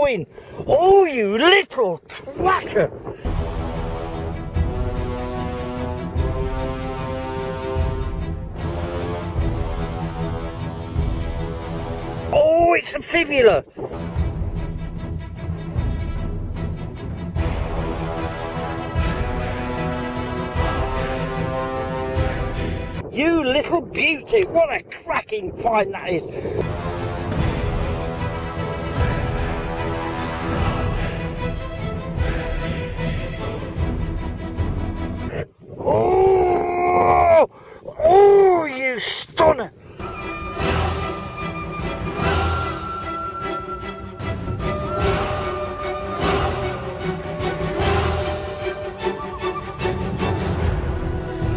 coin. Oh, you little cracker. Oh, it's a fibula. You little beauty, what a cracking find that is. Oh, oh, you stunner.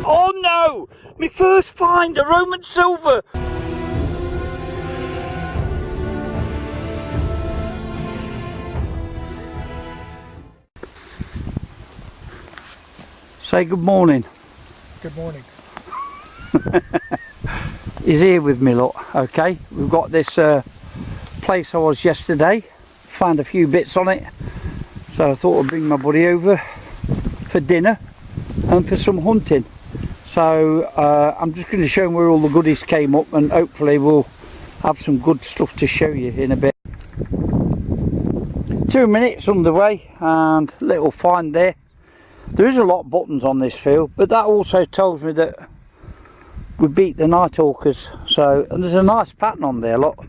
Oh no! My first find, a Roman silver! Say good morning. Good morning. He's here with me, look, okay? We've got this place I was yesterday, found a few bits on it, so I thought I'd bring my buddy over for dinner and for some hunting. So I'm just going to show him where all the goodies came up, and hopefully we'll have some good stuff to show you in a bit. 2 minutes underway and little find there. There is a lot of buttons on this field, but that also tells me that we beat the Nighthawkers. So, and there's a nice pattern on there, look.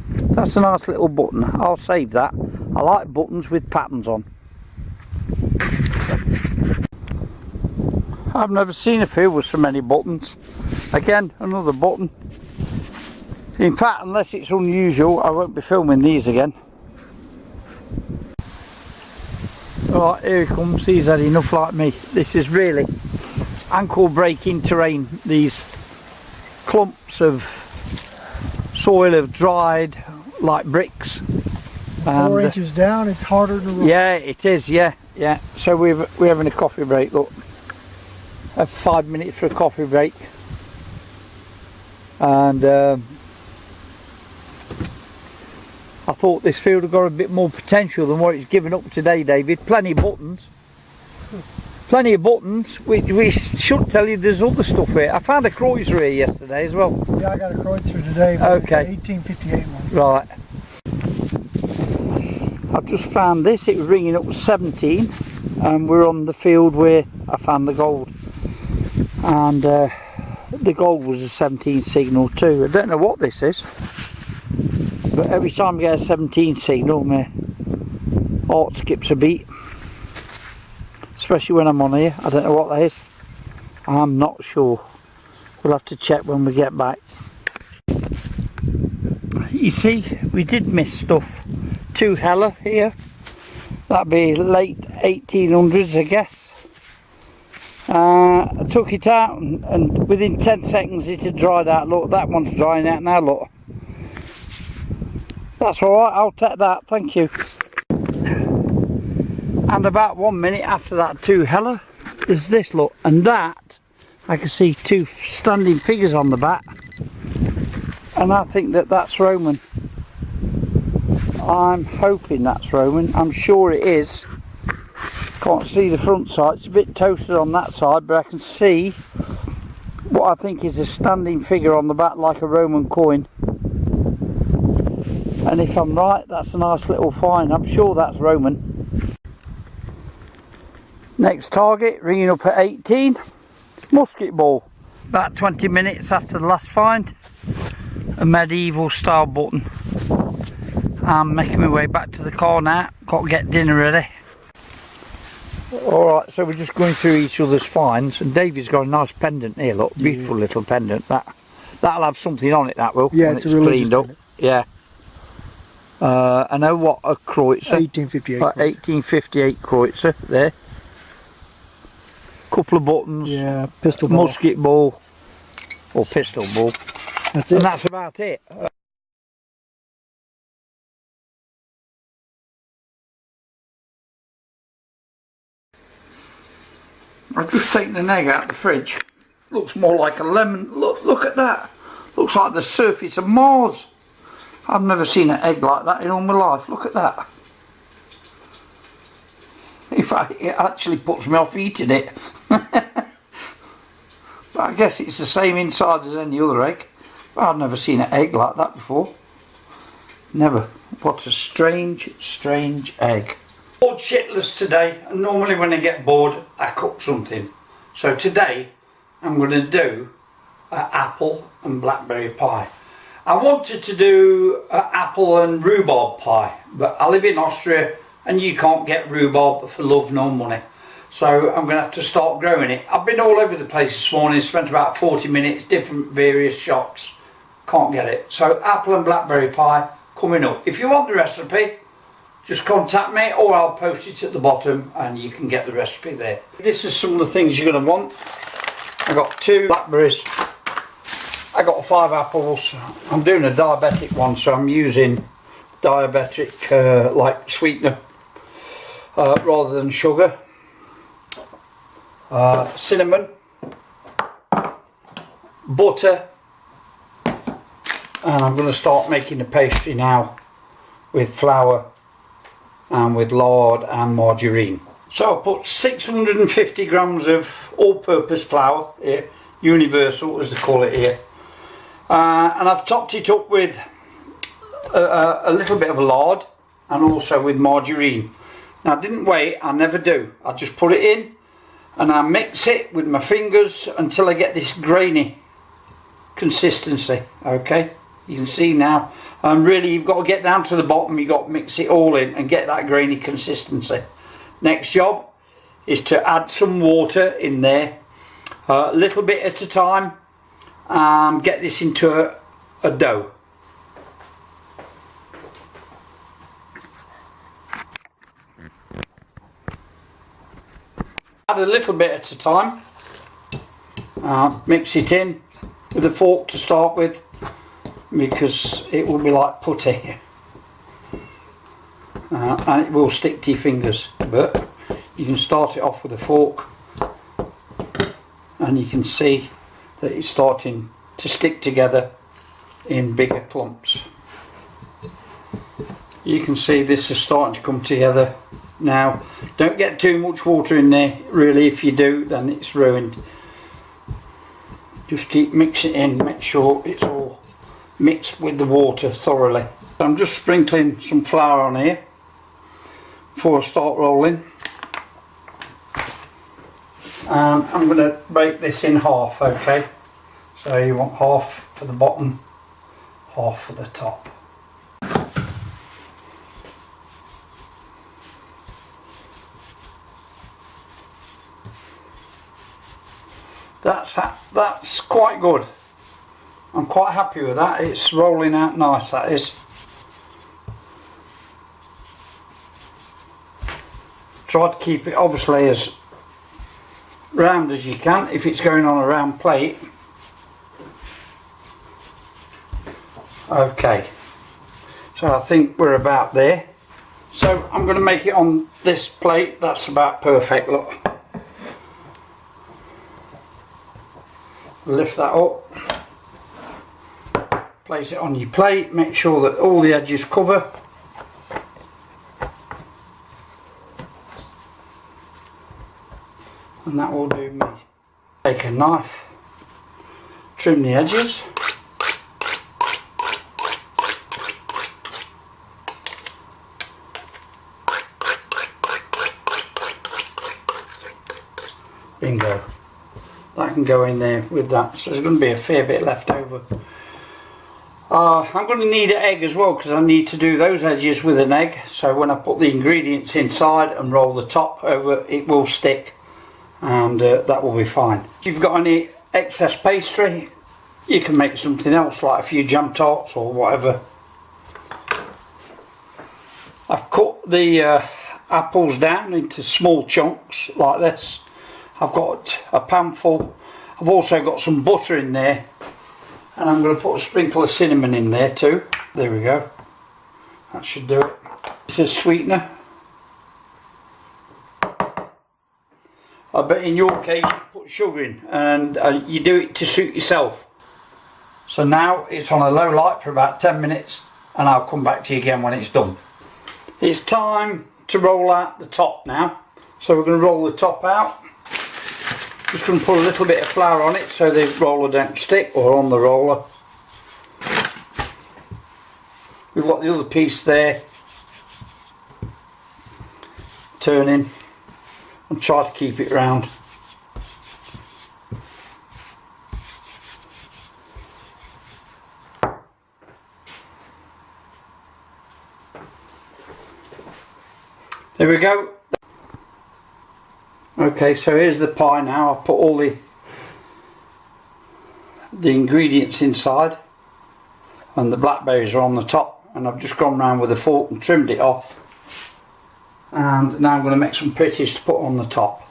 That's a nice little button. I'll save that. I like buttons with patterns on. I've never seen a field with so many buttons. Again, another button. In fact, unless it's unusual, I won't be filming these again. Right, here he comes. He's had enough like me. This is really ankle breaking terrain. These clumps of soil have dried like bricks. 4 inches down, it's harder to run. Yeah, it is, yeah. So we're having a coffee break, look. Have 5 minutes for a coffee break, and I thought this field had got a bit more potential than what it's given up today, David. Plenty of buttons, plenty of buttons. We should tell you there's other stuff here. I found a kreuzer here yesterday as well. Yeah, I got a kreuzer today, but okay. It's an 1858 one. Right. I've just found this. It was ringing up 17, and we're on the field where I found the gold. And the gold was a 17 signal too. I don't know what this is, but every time I get a 17 signal my heart skips a beat, especially when I'm on here. I don't know what that is. I'm not sure. We'll have to check when we get back. You see, we did miss stuff. 2 heller here. That'd be late 1800s, I guess. I took it out and within 10 seconds it had dried out. Look, that one's drying out now, look. That's alright, I'll take that, thank you. And about 1 minute after that 2 heller is this, look. And that, I can see 2 standing figures on the back. And I think that that's Roman. I'm hoping that's Roman, I'm sure it is. Can't see the front side, it's a bit toasted on that side, but I can see what I think is a standing figure on the back like a Roman coin. And if I'm right, that's a nice little find. I'm sure that's Roman. Next target, ringing up at 18, musket ball. About 20 minutes after the last find, a medieval style button. I'm making my way back to the car now, got to get dinner ready. Alright, so we're just going through each other's finds, and David's got a nice pendant here, look, beautiful little pendant. That'll have something on it, that will, yeah, when it's cleaned up. Pendant. Yeah. I know what a kreuzer. 1858. 1858 kreuzer there. Couple of buttons. Yeah, pistol ball. Musket ball. Or pistol ball. That's it. And that's about it. I've just taken an egg out of the fridge. Looks more like a lemon. Look at that. Looks like the surface of Mars. I've never seen an egg like that in all my life. Look at that. In fact, it actually puts me off eating it. But I guess it's the same inside as any other egg. I've never seen an egg like that before. Never. What a strange, strange egg. Bored shitless today, and normally when I get bored I cook something. So today I'm going to do an apple and blackberry pie. I wanted to do an apple and rhubarb pie, but I live in Austria and you can't get rhubarb for love nor money. So I'm going to have to start growing it. I've been all over the place this morning, spent about 40 minutes, different various shops. Can't get it. So apple and blackberry pie coming up. If you want the recipe, just contact me or I'll post it at the bottom and you can get the recipe there. This is some of the things you're going to want. I got 2 blackberries. I got 5 apples. I'm doing a diabetic one, so I'm using diabetic like sweetener rather than sugar. Cinnamon, butter, and I'm going to start making the pastry now with flour and with lard and margarine. So I put 650 grams of all-purpose flour here, universal as they call it here, and I've topped it up with a little bit of lard and also with margarine. Now I didn't weigh it, I never do. I just put it in and I mix it with my fingers until I get this grainy consistency. Okay, you can see now, and really you've got to get down to the bottom, you've got to mix it all in and get that grainy consistency. Next job is to add some water in there, a little bit at a time, and get this into a dough. Add a little bit at a time, mix it in with a fork to start with, because it will be like putty and it will stick to your fingers, but you can start it off with a fork and you can see that it's starting to stick together in bigger clumps. You can see this is starting to come together now. Don't get too much water in there, really. If you do, then it's ruined. Just keep mixing it in, make sure it's all mixed with the water thoroughly. So I'm just sprinkling some flour on here before I start rolling, and I'm going to break this in half. Okay, so you want half for the bottom, half for the top. That's quite good. I'm quite happy with that. It's rolling out nice, that is. Try to keep it obviously as round as you can if it's going on a round plate. Okay, so I think we're about there. So I'm going to make it on this plate. That's about perfect, look. Lift that up, place it on your plate, make sure that all the edges cover, and that will do me. Take a knife, trim the edges, bingo. That can go in there with that, so there's going to be a fair bit left over. I'm going to need an egg as well, because I need to do those edges with an egg, so when I put the ingredients inside and roll the top over, it will stick, and that will be fine. If you've got any excess pastry, you can make something else, like a few jam tarts or whatever. I've cut the apples down into small chunks like this. I've got a pan full. I've also got some butter in there, and I'm going to put a sprinkle of cinnamon in there too. There we go. That should do it. This is sweetener. But in your case, you put sugar in, and you do it to suit yourself. So now it's on a low light for about 10 minutes, and I'll come back to you again when it's done. It's time to roll out the top now. So we're going to roll the top out. Just going to put a little bit of flour on it so the roller don't stick, or on the roller. We've got the other piece there, turning, and try to keep it round. There we go. Okay, so here's the pie now. I've put all the ingredients inside, and the blackberries are on the top, and I've just gone round with a fork and trimmed it off, and now I'm going to make some pretties to put on the top.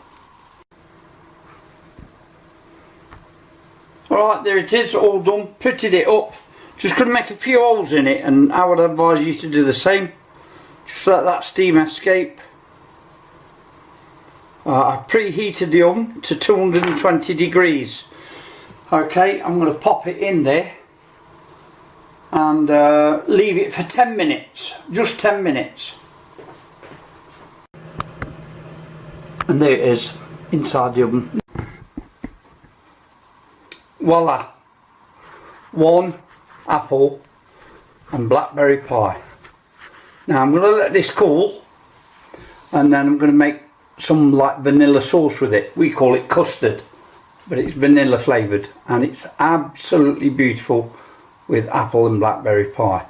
Alright, there it is, all done. Prettied it up. Just going to make a few holes in it, and I would advise you to do the same. Just let that steam escape. I preheated the oven to 220 degrees. Okay, I'm going to pop it in there and leave it for 10 minutes, just 10 minutes. And there it is, inside the oven. Voila! One apple and blackberry pie. Now I'm going to let this cool, and then I'm going to make some like vanilla sauce with it. We call it custard, but it's vanilla flavoured, and it's absolutely beautiful with apple and blackberry pie.